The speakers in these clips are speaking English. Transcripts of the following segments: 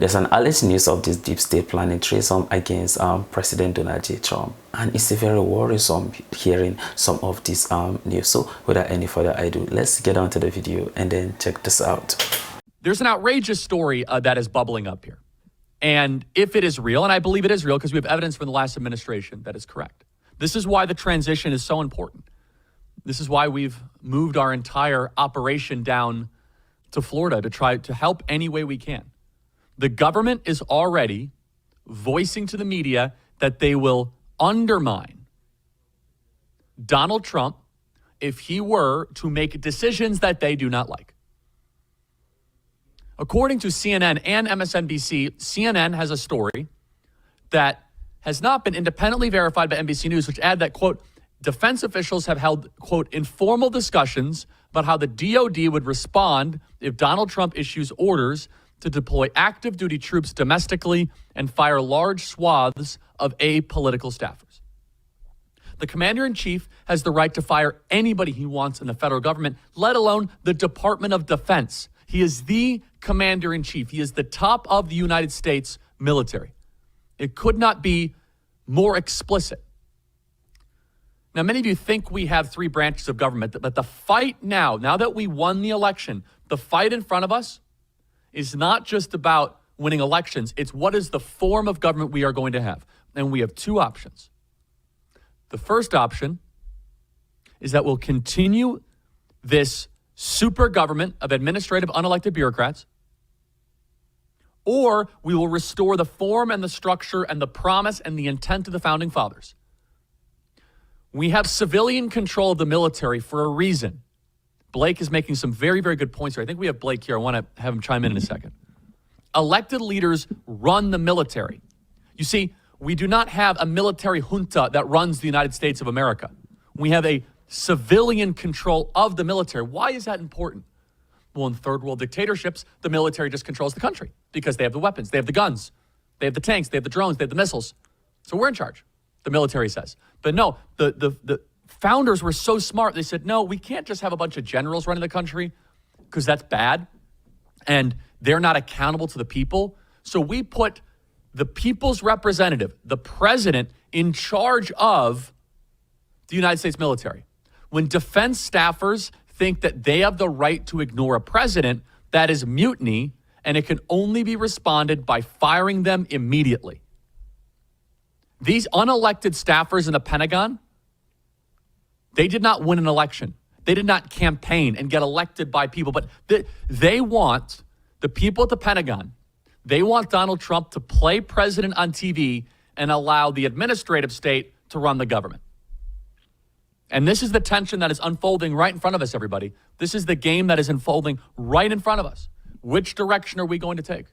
There's an alleged news of this deep state planning treason against President Donald J. Trump, and it's a very worrisome hearing some of this news. So without any further ado, let's get on to the video and then check this out. There's an outrageous story that is bubbling up here. And if it is real, and I believe it is real because we have evidence from the last administration that is correct. This is why the transition is so important. This is why we've moved our entire operation down to Florida to try to help any way we can. The government is already voicing to the media that they will undermine Donald Trump if he were to make decisions that they do not like. According to CNN and MSNBC, CNN has a story that has not been independently verified by NBC News, which add that, quote, defense officials have held, quote, informal discussions about how the DOD would respond if Donald Trump issues orders to deploy active duty troops domestically and fire large swaths of apolitical staffers. The commander-in-chief has the right to fire anybody he wants in the federal government, let alone the Department of Defense. He is the commander-in-chief. He is the top of the United States military. It could not be more explicit. Now, many of you think we have three branches of government, but the fight now that we won the election, the fight in front of us is not just about winning elections. It's what is the form of government we are going to have. And we have two options. The first option is that we'll continue this super government of administrative unelected bureaucrats, or we will restore the form and the structure and the promise and the intent of the founding fathers. We have civilian control of the military for a reason. Blake is making some very, very good points here. I think we have Blake here. I want to have him chime in a second. Elected leaders run the military. You see, we do not have a military junta that runs the United States of America. We have a civilian control of the military. Why is that important? Well, in third world dictatorships, the military just controls the country because they have the weapons, they have the guns, they have the tanks, they have the drones, they have the missiles. So we're in charge, the military says. But no, the founders were so smart. They said, no, we can't just have a bunch of generals running the country because that's bad. And they're not accountable to the people. So we put the people's representative, the president, in charge of the United States military. When defense staffers think that they have the right to ignore a president, that is mutiny, and it can only be responded by firing them immediately. These unelected staffers in the Pentagon, they did not win an election. They did not campaign and get elected by people, but they want the people at the Pentagon, they want Donald Trump to play president on TV and allow the administrative state to run the government. And this is the tension that is unfolding right in front of us, everybody. This is the game that is unfolding right in front of us. Which direction are we going to take?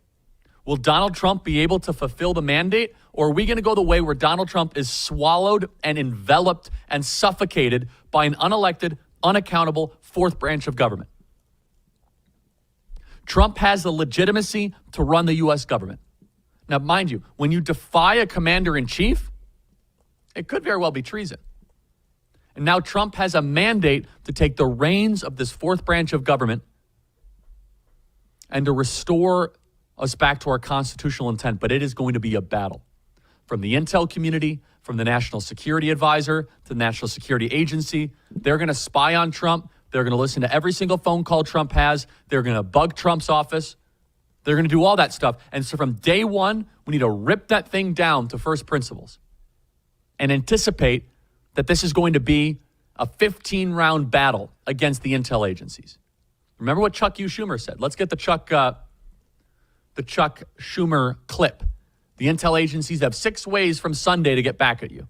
Will Donald Trump be able to fulfill the mandate, or are we going to go the way where Donald Trump is swallowed and enveloped and suffocated by an unelected, unaccountable fourth branch of government? Trump has the legitimacy to run the U.S. government. Now, mind you, when you defy a commander-in-chief, it could very well be treason. And now Trump has a mandate to take the reins of this fourth branch of government and to restore us back to our constitutional intent. But it is going to be a battle. From the intel community, from the National Security Advisor to the National Security Agency, they're going to spy on Trump. They're going to listen to every single phone call Trump has. They're going to bug Trump's office. They're going to do all that stuff. And so from day one, we need to rip that thing down to first principles and anticipate that this is going to be a 15-round battle against the intel agencies. Remember what Chuck Schumer said. Let's get the Chuck Schumer clip. The intel agencies have 6 ways from Sunday to get back at you.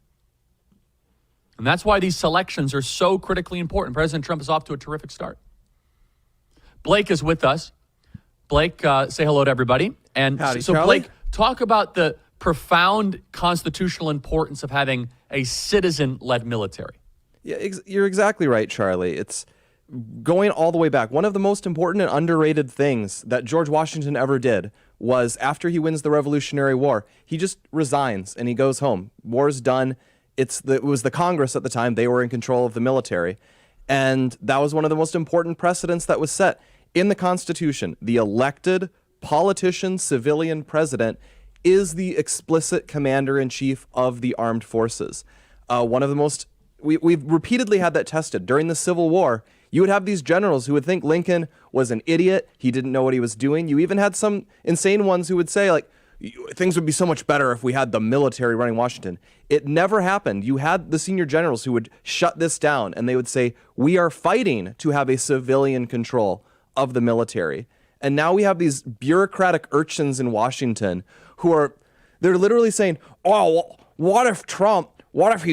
And that's why these selections are so critically important. President Trump is off to a terrific start. Blake is with us. Blake, say hello to everybody. And Howdy, so Charlie. Blake, talk about the profound constitutional importance of having a citizen-led military. Yeah, you're exactly right, Charlie. It's going all the way back. One of the most important and underrated things that George Washington ever did was after he wins the Revolutionary War, he just resigns and he goes home. War's done. It was the Congress at the time. They were in control of the military. And that was one of the most important precedents that was set in the Constitution. The elected politician, civilian president is the explicit commander-in-chief of the armed forces. One of the most, we've repeatedly had that tested. During the Civil War, you would have these generals who would think Lincoln was an idiot, he didn't know what he was doing. You even had some insane ones who would say, like, things would be so much better if we had the military running Washington. It never happened. You had the senior generals who would shut this down, and they would say, we are fighting to have a civilian control of the military. And now we have these bureaucratic urchins in Washington who are, they're literally saying, oh, what if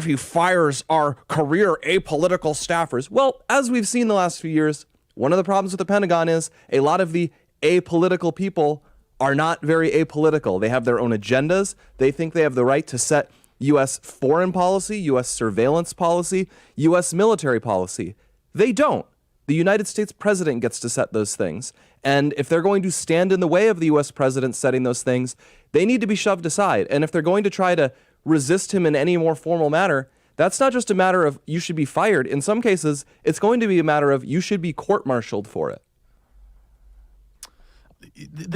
he fires our career apolitical staffers? Well, as we've seen the last few years, one of the problems with the Pentagon is a lot of the apolitical people are not very apolitical. They have their own agendas. They think they have the right to set U.S. foreign policy, U.S. surveillance policy, U.S. military policy. They don't. The United States president gets to set those things. And if they're going to stand in the way of the U.S. president setting those things, they need to be shoved aside. And if they're going to try to resist him in any more formal manner, that's not just a matter of you should be fired. In some cases, it's going to be a matter of you should be court-martialed for it.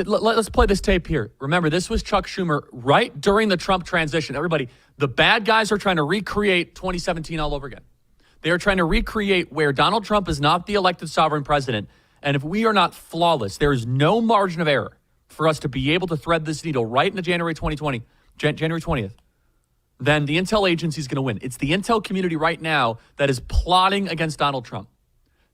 Let's play this tape here. Remember, this was Chuck Schumer right during the Trump transition. Everybody, the bad guys are trying to recreate 2017 all over again. They are trying to recreate where Donald Trump is not the elected sovereign president. And if we are not flawless, there is no margin of error for us to be able to thread this needle right into January 20th, then the intel agency is going to win. It's the intel community right now that is plotting against Donald Trump.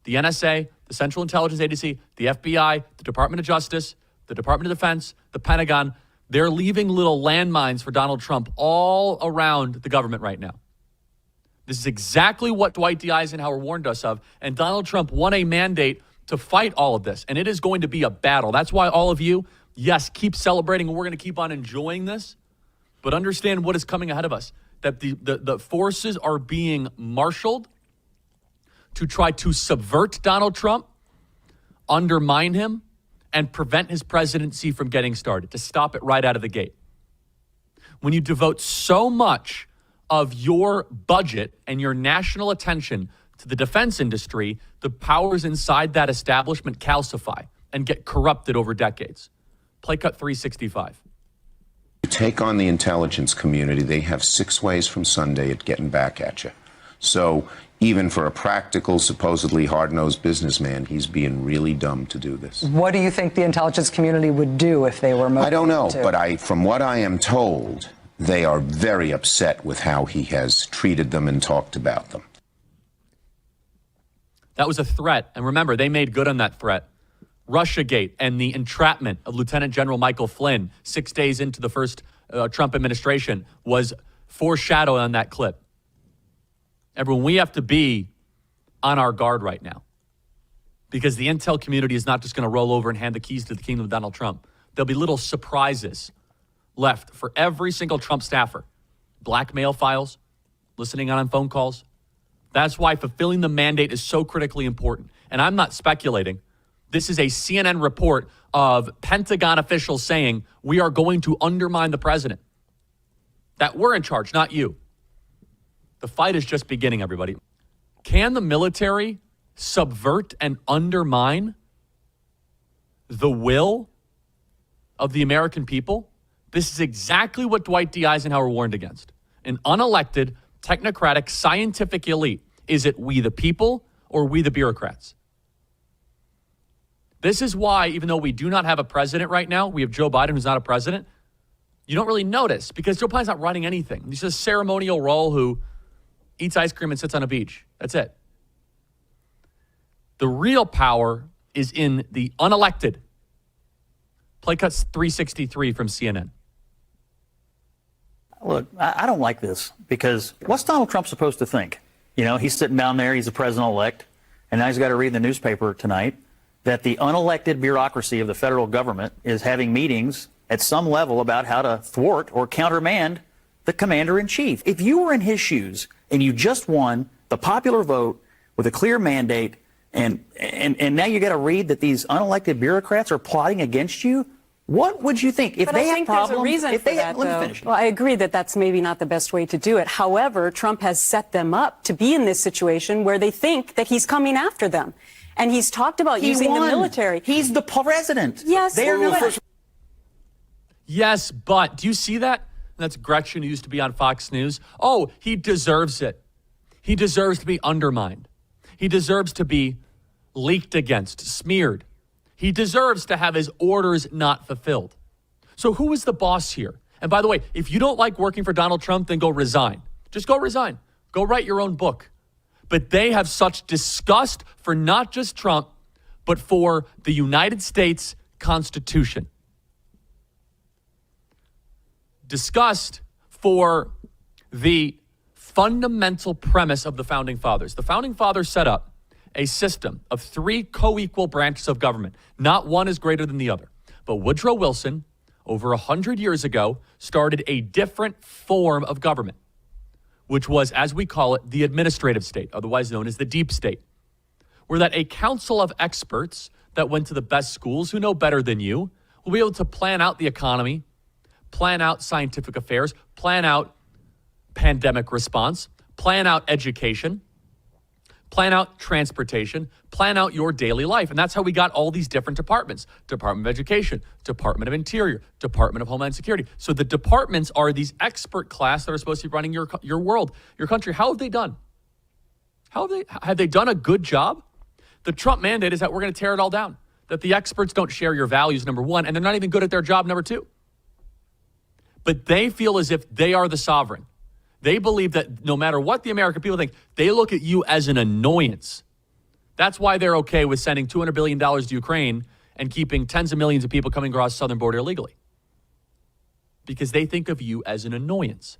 The NSA, the Central Intelligence Agency, the FBI, the Department of Justice, the Department of Defense, the Pentagon, they're leaving little landmines for Donald Trump all around the government right now. This is exactly what Dwight D. Eisenhower warned us of, and Donald Trump won a mandate to fight all of this, and it is going to be a battle. That's why all of you, yes, keep celebrating, and we're going to keep on enjoying this, but understand what is coming ahead of us, that the forces are being marshaled to try to subvert Donald Trump, undermine him, and prevent his presidency from getting started, to stop it right out of the gate. When you devote so much of your budget and your national attention to the defense industry, the powers inside that establishment calcify and get corrupted over decades. Play cut 365. You take on the intelligence community, they have 6 ways from Sunday at getting back at you. So even for a practical, supposedly hard-nosed businessman, he's being really dumb to do this. What do you think the intelligence community would do if they were motivated? I don't know, but from what I am told, they are very upset with how he has treated them and talked about them. That was a threat. And remember, they made good on that threat. Russiagate and the entrapment of Lieutenant General Michael Flynn 6 days into the first Trump administration was foreshadowed on that clip. Everyone, we have to be on our guard right now, because the intel community is not just going to roll over and hand the keys to the kingdom of Donald Trump. There'll be little surprises left for every single Trump staffer. Blackmail files, listening on phone calls. That's why fulfilling the mandate is so critically important. And I'm not speculating. This is a CNN report of Pentagon officials saying we are going to undermine the president. That we're in charge, not you. The fight is just beginning, everybody. Can the military subvert and undermine the will of the American people? This is exactly what Dwight D. Eisenhower warned against. An unelected, technocratic, scientific elite. Is it we the people or we the bureaucrats? This is why, even though we do not have a president right now, we have Joe Biden, who's not a president, you don't really notice, because Joe Biden's not running anything. He's just a ceremonial role who eats ice cream and sits on a beach. That's it. The real power is in the unelected. Play cuts 363 from CNN. Look, I don't like this, because what's Donald Trump supposed to think? You know, he's sitting down there, he's the president-elect, and now he's got to read in the newspaper tonight that the unelected bureaucracy of the federal government is having meetings at some level about how to thwart or countermand the commander-in-chief. If you were in his shoes and you just won the popular vote with a clear mandate, and now you got to read that these unelected bureaucrats are plotting against you, what would you think? If but they I think have problems, there's a reason if for they that, let me though. finish. Well, I agree that that's maybe not the best way to do it. However, Trump has set them up to be in this situation where they think that he's coming after them. And he's talked about using the military. He's the president. Yes. They are but- Yes, but do you see that? That's Gretchen, who used to be on Fox News. Oh, he deserves it. He deserves to be undermined. He deserves to be leaked against, smeared. He deserves to have his orders not fulfilled. So who is the boss here? And by the way, if you don't like working for Donald Trump, then go resign. Just go resign. Go write your own book. But they have such disgust for not just Trump, but for the United States Constitution. Disgust for the fundamental premise of the Founding Fathers. The Founding Fathers set up a system of 3 co-equal branches of government. Not one is greater than the other. But Woodrow Wilson, over 100 years ago, started a different form of government, which was, as we call it, the administrative state, otherwise known as the deep state, where that a council of experts that went to the best schools who know better than you will be able to plan out the economy, plan out scientific affairs, plan out pandemic response, plan out education, plan out transportation, plan out your daily life. And that's how we got all these different departments. Department of Education, Department of Interior, Department of Homeland Security. So the departments are these expert class that are supposed to be running your world, your country. How have they done? Have they done a good job? The Trump mandate is that we're going to tear it all down, that the experts don't share your values, number one, and they're not even good at their job, number two. But they feel as if they are the sovereign. They believe that no matter what the American people think, they look at you as an annoyance. That's why they're okay with sending $200 billion to Ukraine and keeping tens of millions of people coming across the southern border illegally. Because they think of you as an annoyance.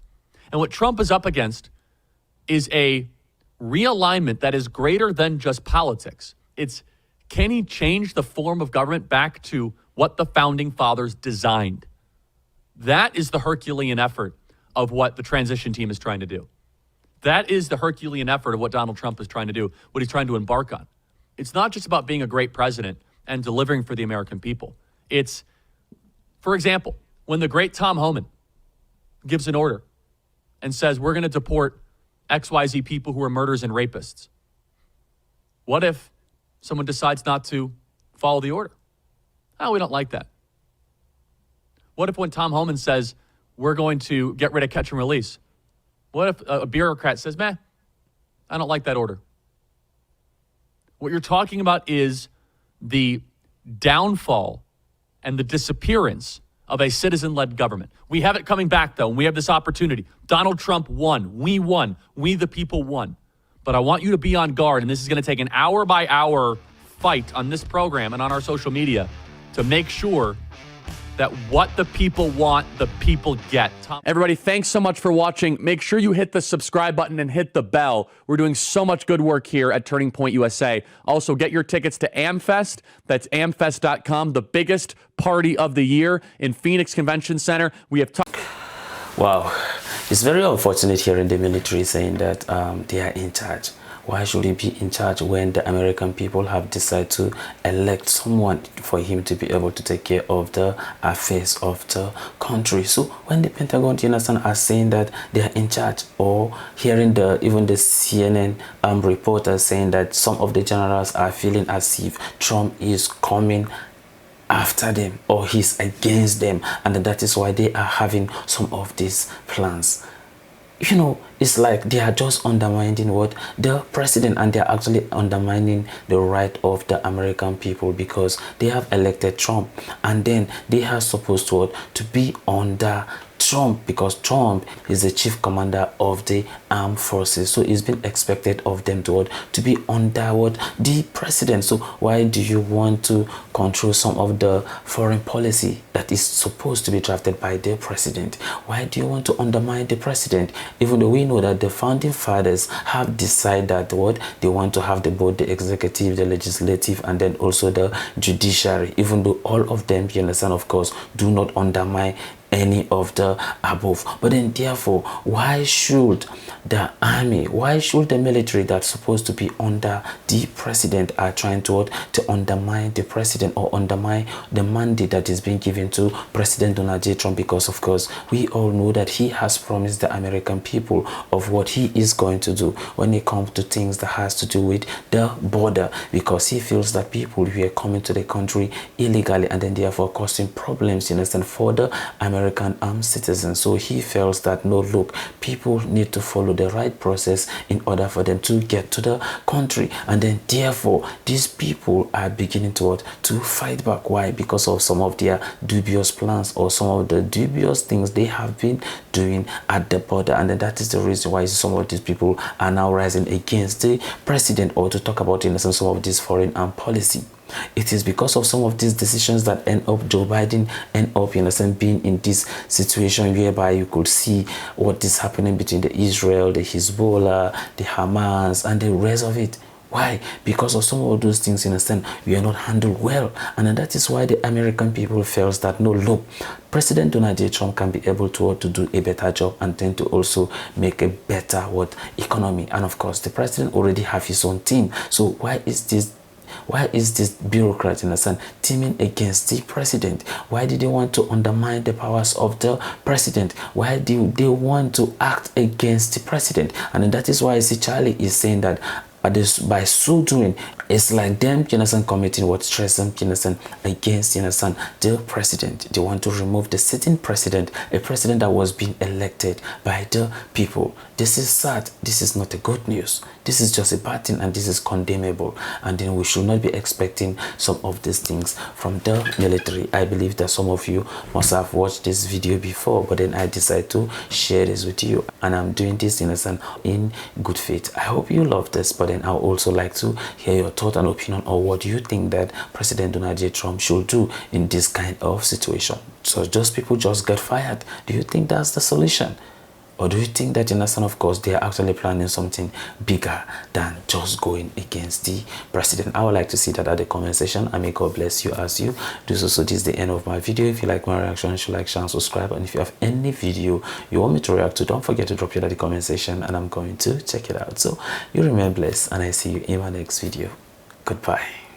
And what Trump is up against is a realignment that is greater than just politics. It's, can he change the form of government back to what the Founding Fathers designed? That is the Herculean effort of what the transition team is trying to do. That is the Herculean effort of what Donald Trump is trying to do, what he's trying to embark on. It's not just about being a great president and delivering for the American people. It's, for example, when the great Tom Homan gives an order and says, we're going to deport XYZ people who are murderers and rapists. What if someone decides not to follow the order? Oh, we don't like that. What if when Tom Homan says, we're going to get rid of catch and release? What if a bureaucrat says, meh, I don't like that order? What you're talking about is the downfall and the disappearance of a citizen-led government. We have it coming back, though, and we have this opportunity. Donald Trump won. We won. We, the people, won. But I want you to be on guard, and this is going to take an hour-by-hour fight on this program and on our social media to make sure that what the people want, the people get. Everybody, thanks so much for watching. Make sure you hit the subscribe button and hit the bell. We're doing so much good work here at Turning Point USA. Also, get your tickets to AmFest. That's amfest.com, the biggest party of the year in Phoenix Convention Center. We have Wow, it's very unfortunate hearing the military saying that they are in charge. Why should he be in charge when the American people have decided to elect someone for him to be able to take care of the affairs of the country? So when the Pentagon, you understand, are saying that they are in charge, or hearing even the CNN reporters saying that some of the generals are feeling as if Trump is coming after them or he's against them, and that is why they are having some of these plans. You know, it's like they are just undermining what the president, and they are actually undermining the right of the American people, because they have elected Trump, and then they are supposed to be under Trump, because Trump is the chief commander of the armed forces. So it's been expected of them to be under the president. So why do you want to control some of the foreign policy that is supposed to be drafted by the president? Why do you want to undermine the president, even though we know that the founding fathers have decided that they want to have both the executive, the legislative, and then also the judiciary, even though all of them, you understand, of course, do not undermine any of the above. But then therefore, why should the army, why should the military that's supposed to be under the president are trying to undermine the president or undermine the mandate that is being given to President Donald J. Trump? Because of course we all know that he has promised the American people of what he is going to do when it comes to things that has to do with the border, because he feels that people were coming to the country illegally and then therefore causing problems, you understand, for the American citizens. So he feels that no, look, people need to follow the right process in order for them to get to the country, and then therefore these people are beginning to fight back. Why? Because of some of their dubious plans or some of the dubious things they have been doing at the border, and then that is the reason why some of these people are now rising against the president, or to talk about, in essence, some of this foreign policy. It is because of some of these decisions that end up Joe Biden end up, you know, being in this situation whereby you could see what is happening between the Israel, the Hezbollah, the Hamas, and the rest of it. Why? Because of some of those things, in a sense, we are not handled well. And that is why the American people feels that, no, look, President Donald J. Trump can be able to do a better job and then to also make a better economy. And of course, the president already have his own team. So why is this bureaucrat, in a sense, teaming against the president? Why did they want to undermine the powers of the president? Why do they want to act against the president? And that is why I see Charlie is saying that by so doing, it's like them, you understand, committing treason, you understand, against, you understand, the president. They want to remove the sitting president, a president that was being elected by the people. This is sad. This is not a good news. This is just a bad thing, and this is condemnable. And then we should not be expecting some of these things from the military. I believe that some of you must have watched this video before, but then I decided to share this with you, and I'm doing this, in a sense, in good faith. I hope you love this, but then I would also like to hear your thought and opinion on what you think that President Donald J. Trump should do in this kind of situation. So just people just get fired. Do you think that's the solution? Or do you think that, in a sense, of course, they are actually planning something bigger than just going against the president? I would like to see that at the comment section. And may God bless you as you do so. So this is the end of my video. If you like my reaction, you should like, share, and subscribe. And if you have any video you want me to react to, don't forget to drop it at the comment section, and I'm going to check it out. So you remain blessed, and I see you in my next video. Goodbye.